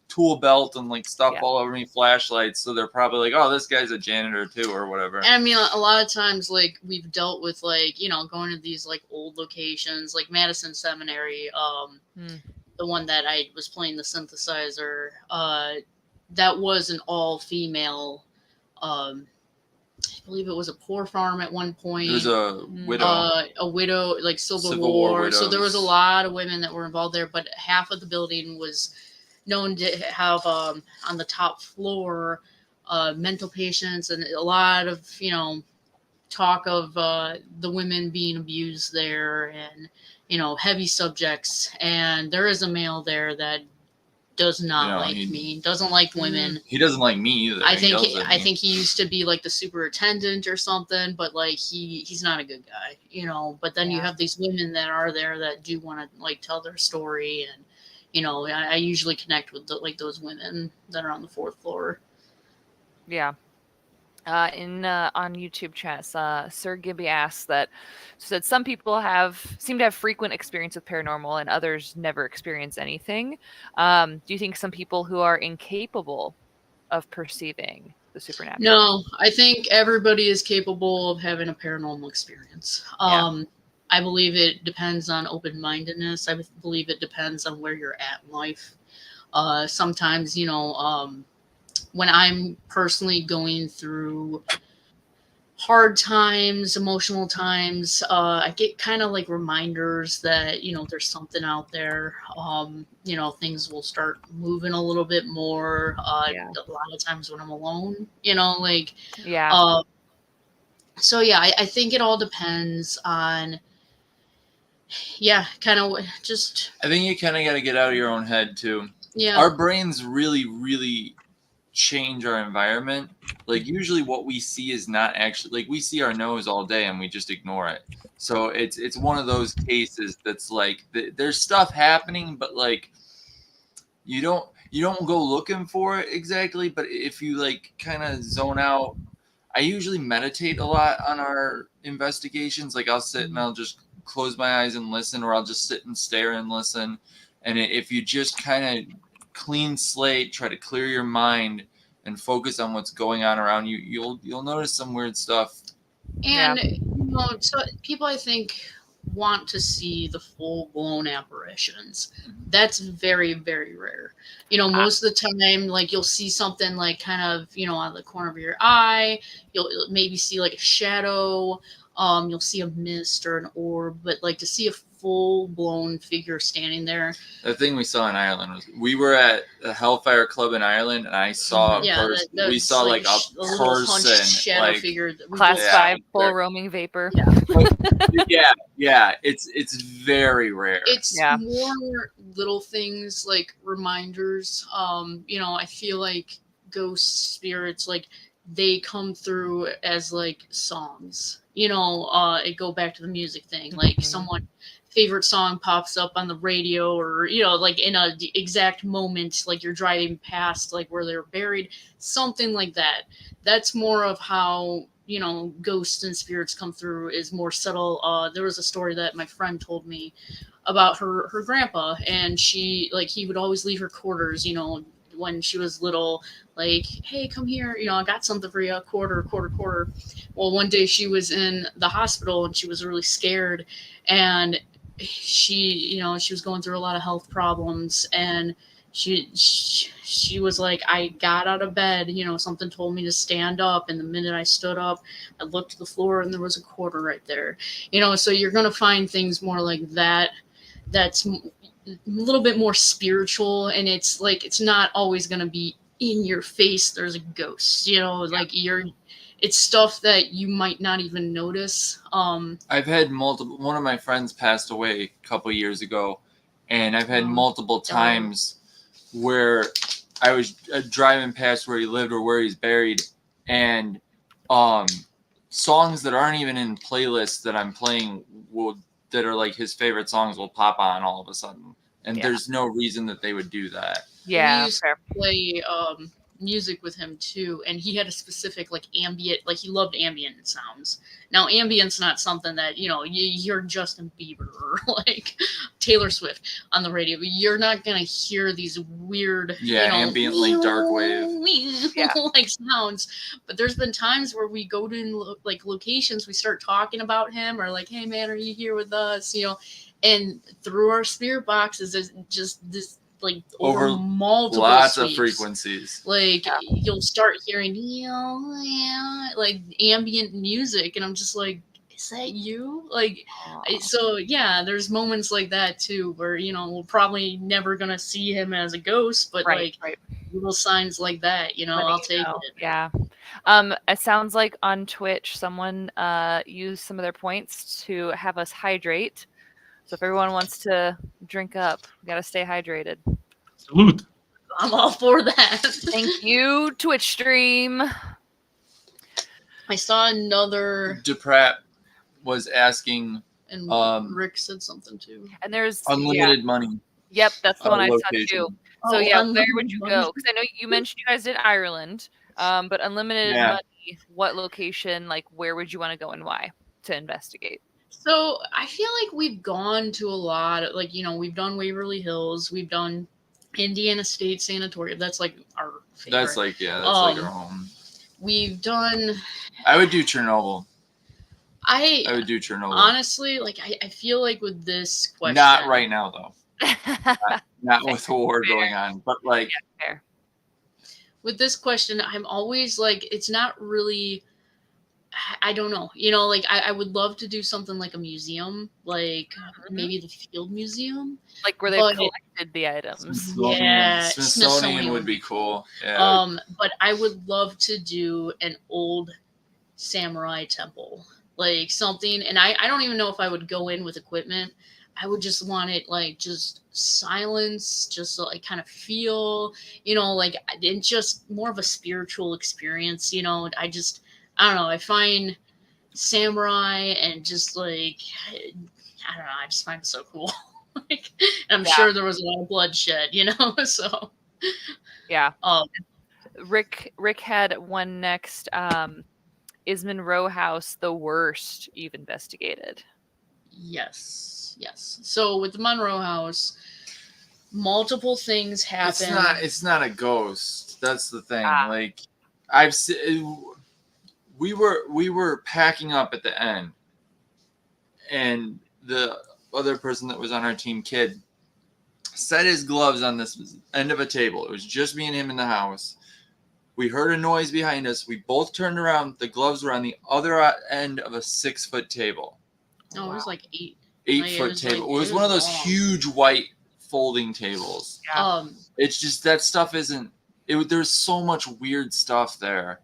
tool belt and like stuff all over me, flashlights. So they're probably like, "Oh, this guy's a janitor too," or whatever. And I mean, a lot of times, like we've dealt with, like going to these like old locations, like Madison Seminary, the one that I was playing the synthesizer. That was an all-female. I believe it was a poor farm at one point. It was a widow. A widow, like Civil War War. So there was a widows. lot of women that were involved there, but half of the building was known to have on the top floor mental patients and a lot of talk of the women being abused there and heavy subjects. And there is a male there that does not like me, doesn't like women. He doesn't like me either. I think he used to be like the superintendent or something, but like he's not a good guy, But then you have these women that are there that do want to like tell their story, and I usually connect with those women that are on the fourth floor. Yeah. On YouTube chats, Sir Gibby asks said some people seem to have frequent experience with paranormal and others never experience anything. Do you think some people who are incapable of perceiving the supernatural? No, I think everybody is capable of having a paranormal experience. I believe it depends on open-mindedness. I believe it depends on where you're at in life. Sometimes, when I'm personally going through hard times, emotional times, I get kind of like reminders that, there's something out there. Things will start moving a little bit more. Yeah. A lot of times when I'm alone, Yeah. So yeah, I think it all depends on, kind of just, I think you kind of got to get out of your own head too. yeah. Our brains really, really change our environment. Like usually what we see is not actually, like we see our nose all day and we just ignore it. So it's one of those cases that's like there's stuff happening, but like you don't go looking for it exactly, but if you like kind of zone out. I usually meditate a lot on our investigations. Like I'll sit and I'll just close my eyes and listen, or I'll just sit and stare and listen. And if you just kind of clean slate, try to clear your mind and focus on what's going on around you, you'll notice some weird stuff. And so people, I think, want to see the full-blown apparitions. That's very, very rare. Most of the time, like you'll see something like kind of, out of the corner of your eye. You'll maybe see like a shadow. You'll see a mist or an orb, but like to see a full-blown figure standing there. The thing we saw in Ireland was we were at the Hellfire Club in Ireland, and I saw a person. We saw like a person, shadow like figure. Class 5 full there. roaming vapor. Yeah, it's very rare. It's more little things like reminders. I feel like ghost spirits, like they come through as like songs. It go back to the music thing. Like someone favorite song pops up on the radio, or like in a exact moment, like you're driving past like where they're buried, something like that. That's more of how ghosts and spirits come through, is more subtle. There was a story that my friend told me about her grandpa, and he would always leave her quarters, when she was little, like, hey, come here, I got something for you, a quarter. Well, one day she was in the hospital and she was really scared, and she was going through a lot of health problems, and she was like, I got out of bed, something told me to stand up, and the minute I stood up, I looked at the floor and there was a quarter right there. So you're going to find things more like that. That's a little bit more spiritual, and it's like it's not always going to be in your face there's a ghost, like it's stuff that you might not even notice. I've had multiple. One of my friends passed away a couple years ago, and I've had multiple times where I was driving past where he lived or where he's buried, and songs that aren't even in playlists that I'm playing that are like his favorite songs will pop on all of a sudden, and there's no reason that they would do that. Yeah, we used to play music with him too, and he had a specific like ambient, like he loved ambient sounds. Now ambient's not something that you hear Justin Bieber or like Taylor Swift on the radio, but you're not gonna hear these weird ambient like dark wave like sounds. But there's been times where we go to like locations, we start talking about him, or like, hey man, are you here with us, and through our spirit boxes is just this like over multiple lots sweeps. Of frequencies. Like you'll start hearing like ambient music, and I'm just like, is that you? Like, so yeah, there's moments like that too, where we're probably never gonna see him as a ghost, but little signs like that, I'll take it. Yeah. It sounds like on Twitch someone used some of their points to have us hydrate. So if everyone wants to drink up, we got to stay hydrated. Salute. I'm all for that. Thank you, Twitch stream. I saw another. DePratt was asking. And Rick said something too. And there's unlimited money. Yep, that's the one I location. saw too. So where would you go? Because I know you mentioned you guys did Ireland, but unlimited money. What location? Like, where would you want to go and why to investigate? So I feel like we've gone to a lot. Like we've done Waverly Hills, we've done Indiana State Sanatorium. That's like our favorite. That's like like our home. We've done. I would do Chernobyl. I would do Chernobyl. Honestly, like I feel like with this question. Not right now though. not with war going on. But like, Fair. With this question, I'm always like, it's not really. I don't know. You know, like I would love to do something like a museum, like maybe the Field Museum. Like where they've But- collected the items. Yeah, Smithsonian would be cool. Yeah. But I would love to do an old samurai temple, like something. And I don't even know if I would go in with equipment. I would just want it like just silence, just so I kind of feel, you know, like it's just more of a spiritual experience. You know, I don't know. I find samurai and just like, I don't know. I just find it so cool. Like, and I'm sure there was a lot of bloodshed, you know. So Yeah. Rick had one next. Is Monroe House the worst you've investigated? yes. So with the Monroe House, multiple things happen. It's not a ghost. That's the thing. Ah. Like, we were packing up at the end, and the other person that was on our team, Kid, set his gloves on this end of a table. It was just me and him in the house. We heard a noise behind us. We both turned around. The gloves were on the other end of a 6-foot table. No, it was like 8. 8-foot table. It was one of those huge white folding tables. Yeah. It's just that stuff isn't. There's so much weird stuff there.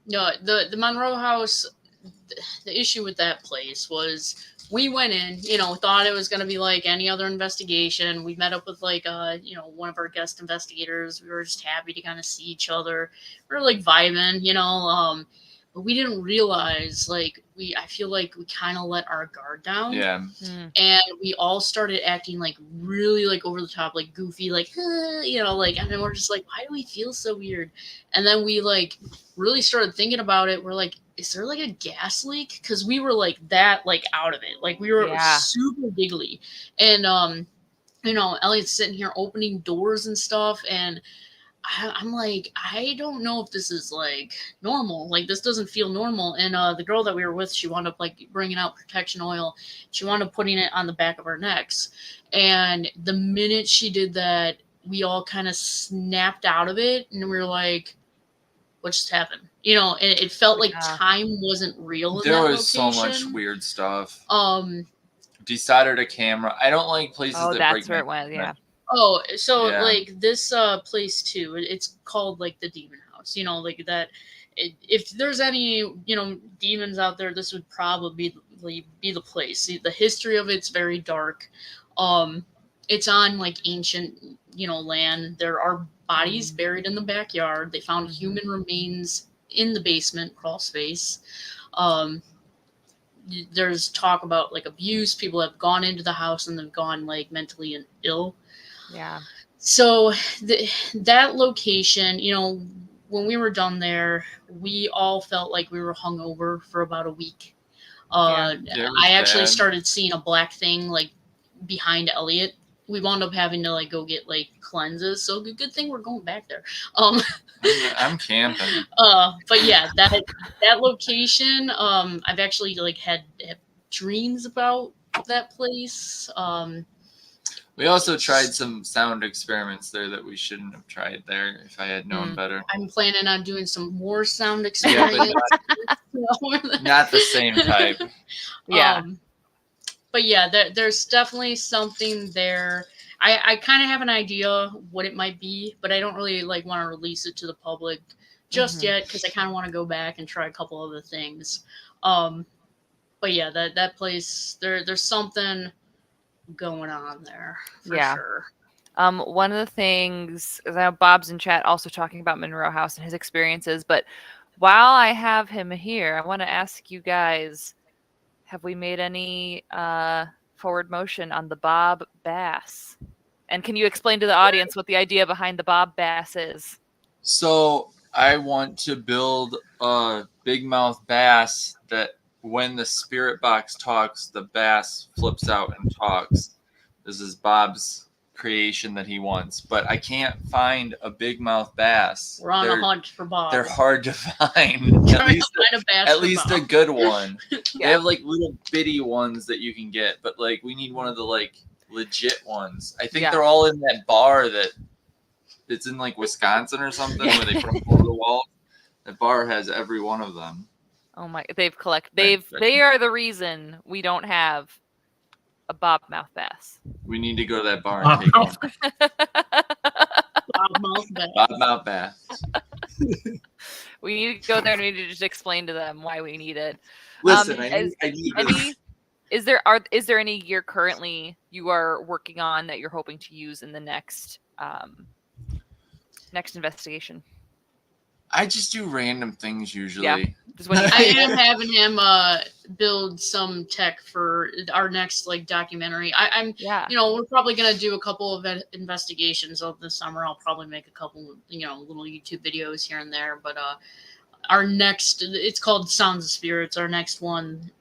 No, the Monroe House. The issue with that place was we went in, you know, thought it was going to be like any other investigation. We met up with like, you know, one of our guest investigators. We were just happy to kind of see each other. We were like vibing, you know, but we didn't realize like I feel like we kind of let our guard down. Yeah. And we all started acting like really like over the top, like goofy, like, you know, like, and then we're just like, why do we feel so weird? And then we like really started thinking about it. We're like, is there like a gas leak? Because we were like that, like out of it. Like we were super giggly. And, you know, Eliot's sitting here opening doors and stuff. And I'm like, I don't know if this is like normal. Like this doesn't feel normal. And the girl that we were with, she wound up like bringing out protection oil. She wound up putting it on the back of our necks. And the minute she did that, we all kind of snapped out of it. And we were like, what just happened? You know, and it felt like time wasn't real. There was so much weird stuff. Decided a camera. I don't like places that break. Oh, that's where it went. Yeah. Oh, so like this place too, it's called like the Demon House, you know, like that. If there's any, you know, demons out there, this would probably be the place. The history of it's very dark. It's on like ancient, you know, land. There are bodies buried in the backyard. They found human remains in the basement, crawl space. There's talk about like abuse. People have gone into the house and they've gone like mentally ill. Yeah. So that location, you know, when we were done there, we all felt like we were hungover for about a week. I actually started seeing a black thing like behind Eliot. We wound up having to like go get like cleanses. So good thing we're going back there. I'm camping. But yeah, that location, I've actually like had dreams about that place. We also tried some sound experiments there that we shouldn't have tried there if I had known better. I'm planning on doing some more sound experiments. But not the same type. Yeah. But yeah, there's definitely something there. I kind of have an idea what it might be, but I don't really like want to release it to the public just yet because I kind of want to go back and try a couple other things. But yeah, that place, there's something going on there for sure. One of the things, I know Bob's in chat also talking about Monroe House and his experiences, but while I have him here, I want to ask you guys, have we made any forward motion on the Bob Bass? And can you explain to the audience what the idea behind the Bob Bass is? So I want to build a big mouth bass that when the spirit box talks, the bass flips out and talks. This is Bob's creation that he wants, but I can't find a big mouth bass. We're on a hunt for Bob. They're hard to find. At least a good one. They have like little bitty ones that you can get, but like we need one of the like legit ones. I think Yeah. they're all in that bar that's in like Wisconsin or something where they put them over the wall. That bar has every one of them. Oh my! They are the reason we don't have a bobmouth bass. We need to go to that bar and take one. Bobmouth bass. We need to go there and we need to just explain to them why we need it. Listen, I need Is there any gear currently you are working on that you're hoping to use in the next investigation? I just do random things usually. Yeah. Just when I am having him build some tech for our next like documentary. I'm we're probably gonna do a couple of investigations over the summer. I'll probably make a couple little YouTube videos here and there. But our next, it's called Sounds of Spirits. Our next one,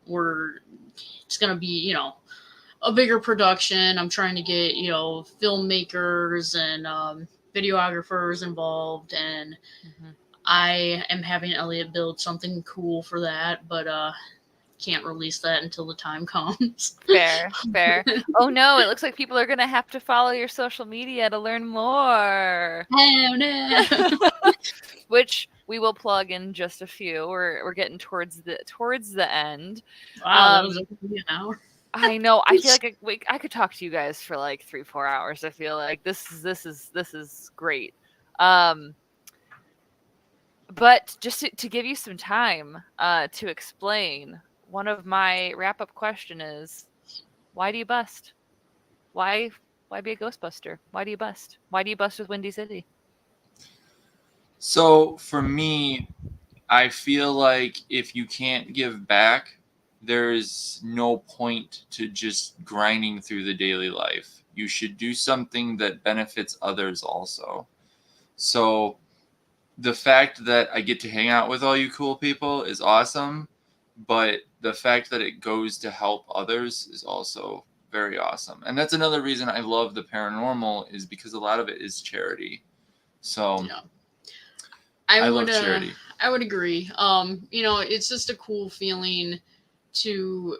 it's gonna be a bigger production. I'm trying to get filmmakers and videographers involved, and I am having Eliot build something cool for that, but can't release that until the time comes. Fair. Oh no, it looks like people are gonna have to follow your social media to learn more. Oh no. Which we will plug in just a few. We're getting towards the end. Wow, that was only an hour. I know. I feel like I could talk to you guys for like 3-4 hours. I feel like this is great. But just to give you some time to explain, one of my wrap-up question is, why do you bust? Why be a Ghostbuster? Why do you bust? Why do you bust with Windy City? So for me, I feel like if you can't give back, there's no point to just grinding through the daily life. You should do something that benefits others also. So the fact that I get to hang out with all you cool people is awesome, but the fact that it goes to help others is also very awesome. And that's another reason I love the paranormal, is because a lot of it is charity. So I love charity. I would agree. It's just a cool feeling to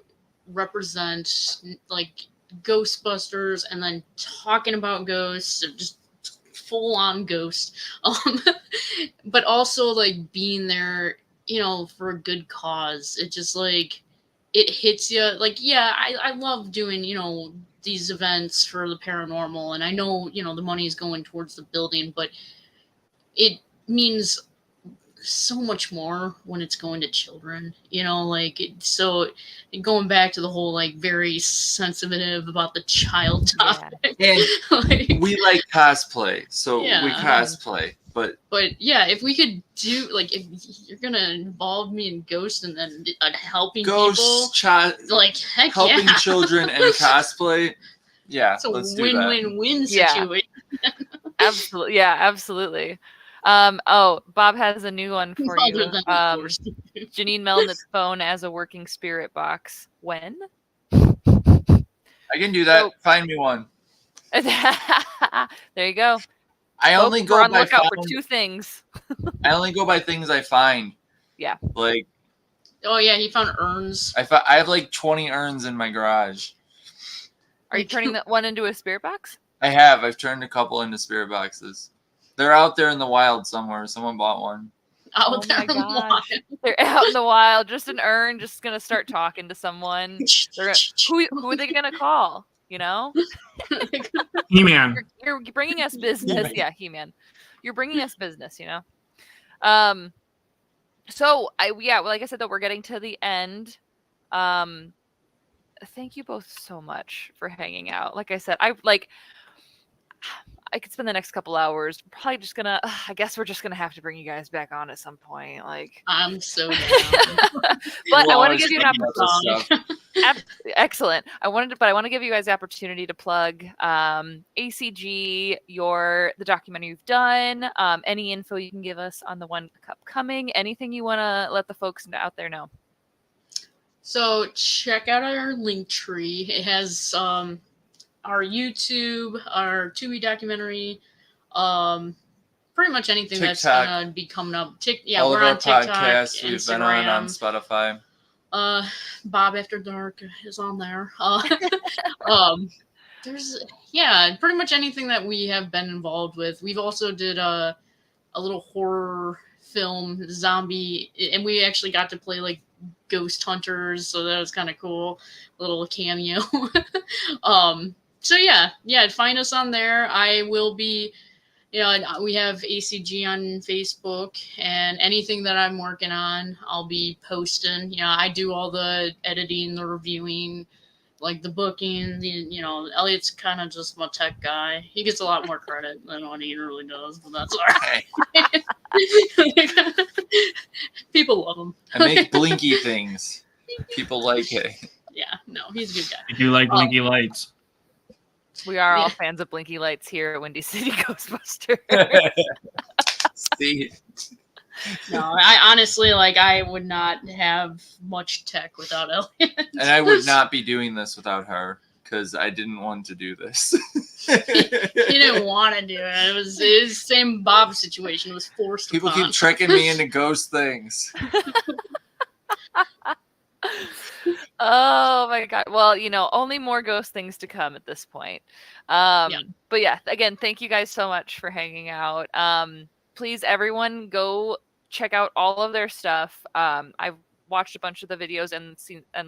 represent like Ghostbusters and then talking about ghosts, just full on ghost. But also like being there, for a good cause. It just like it hits you like, I love doing, these events for the paranormal, and I know, the money is going towards the building, but it means so much more when it's going to children, so going back to the whole like very sensitive about the child topic. And we like cosplay, so we cosplay, but if we could do like, if you're gonna involve me in ghosts and then helping ghosts, people, like heck helping children and cosplay, it's a win-win situation. Absolutely. Bob has a new one for you. Janine Melnick's phone as a working spirit box. When? I can do that. Find me one. There you go. I only go on by lookout for two things. I only go by things I find. Yeah. Like. Oh yeah, he found urns. I have like 20 urns in my garage. Are you turning that one into a spirit box? I have. I've turned a couple into spirit boxes. They're out there in the wild somewhere. Someone bought one. Out there in the wild. They're out in the wild. Just an urn. Just gonna start talking to someone. Who are they gonna call? He-Man. You're bringing us business. Yeah, He-Man. You're bringing us business. So like I said, though, we're getting to the end. Thank you both so much for hanging out. Like I said, I could spend the next couple hours. Probably just gonna. I guess we're just gonna have to bring you guys back on at some point. Like, I'm so down. But I want to give you an opportunity. Excellent. I want to give you guys the opportunity to plug ACG, the documentary you've done, any info you can give us on the one upcoming, anything you want to let the folks out there know. So check out our link tree. It has our YouTube, our Tubi documentary, pretty much anything TikTok. That's gonna be coming up. All we're of our on TikTok, podcasts we've Instagram. been on Spotify. Bob After Dark is on there. pretty much anything that we have been involved with. We've also did a little horror film, zombie, and we actually got to play like ghost hunters, so that was kind of cool. A little cameo. So yeah, find us on there. I will be, we have ACG on Facebook, and anything that I'm working on, I'll be posting. I do all the editing, the reviewing, like the booking. Elliot's kind of just my tech guy. He gets a lot more credit than what he really does, but that's all right. People love him. I make blinky things. People like it. Yeah, no, he's a good guy. You do like blinky lights. We are all fans of blinky lights here at Windy City Ghostbusters. See, No, I honestly, I would not have much tech without Elliot. and I would not be doing this without her because I didn't want to do this. He didn't want to do it. It was his same Bob situation. It was forced People upon. keep tricking me into ghost things. Oh my god. Well, only more ghost things to come at this point. But yeah, again, thank you guys so much for hanging out. Please, everyone, go check out all of their stuff. I've watched a bunch of the videos and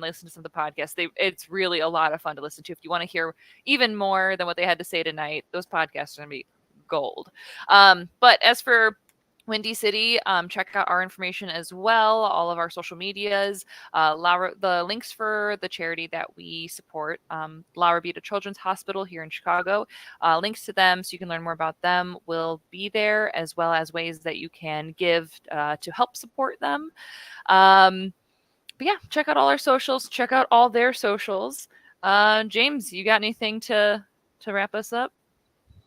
listened to some of the podcasts. It's really a lot of fun to listen to. If you want to hear even more than what they had to say tonight, those podcasts are going to be gold. But as for Windy City, check out our information as well, all of our social medias, the links for the charity that we support, Laura Beta Children's Hospital here in Chicago. Links to them so you can learn more about them will be there, as well as ways that you can give to help support them. But yeah, check out all our socials, check out all their socials. James, you got anything to wrap us up?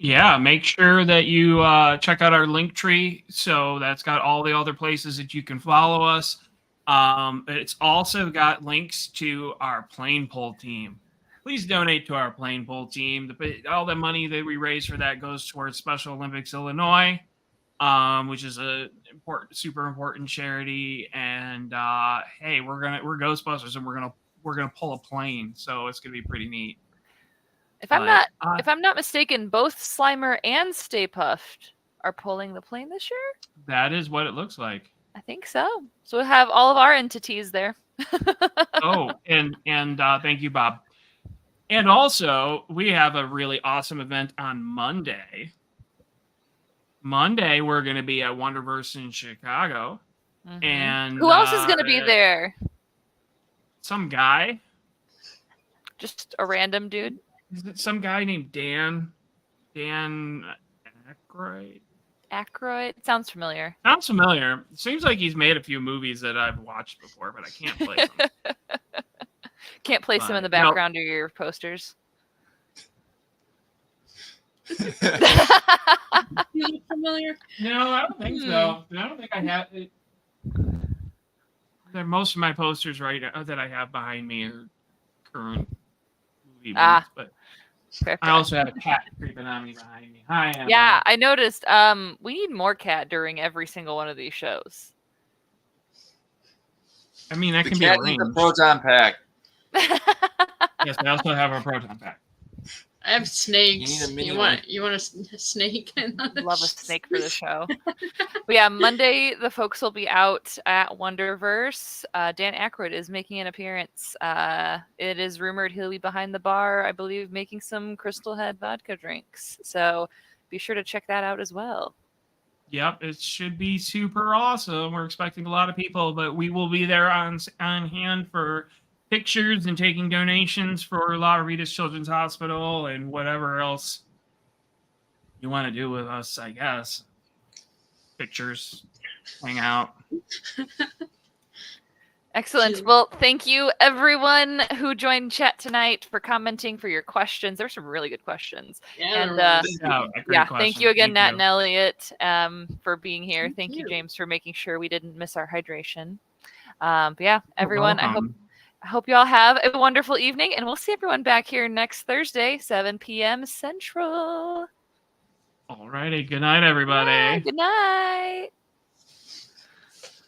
Yeah, make sure that you check out our link tree. So that's got all the other places that you can follow us. It's also got links to our plane pull team. Please donate to our plane pull team. All the money that we raise for that goes towards Special Olympics Illinois, which is a super important charity. And hey, we're Ghostbusters, and we're gonna pull a plane, so it's gonna be pretty neat. If I'm not mistaken, both Slimer and Stay Puffed are pulling the plane this year. That is what it looks like. I think so. So we'll have all of our entities there. Oh, and thank you, Bob. And also, we have a really awesome event on Monday. Monday, we're going to be at Wonderverse in Chicago. Mm-hmm. And who else is going to be there? Some guy. Just a random dude. Is it some guy named Dan Aykroyd? Aykroyd? Sounds familiar. Sounds familiar. Seems like he's made a few movies that I've watched before, but I can't place them. Can't place them in the background of your posters. You look familiar? No, I don't think so. I don't think I have it. Most of my posters that I have behind me are current movie movies, but fair. I also have a cat creeping on me behind me. Hi, Emma. Yeah, I noticed. We need more cat during every single one of these shows. I mean, that the can be cat arranged. needs a proton pack. Yes, I also have a proton pack. I have snakes. You need a You mini want a snake? Love a snake for the show. But yeah, Monday the folks will be out at Wonderverse. Dan Aykroyd is making an appearance. It is rumored he'll be behind the bar, I believe, making some Crystal Head vodka drinks. So be sure to check that out as well. Yep, it should be super awesome. We're expecting a lot of people, but we will be there on hand for pictures and taking donations for La Rita's Children's Hospital and whatever else you want to do with us, I guess. Pictures, hang out. Excellent. Well, thank you everyone who joined chat tonight for commenting, for your questions. There's some really good questions. Yeah, thank you again, Nat and Elliot, for being here. Thank you, James, for making sure we didn't miss our hydration. But yeah, everyone, I hope you all have a wonderful evening, and we'll see everyone back here next Thursday, 7 p.m. Central. All righty. Good night, everybody. Yeah, good night.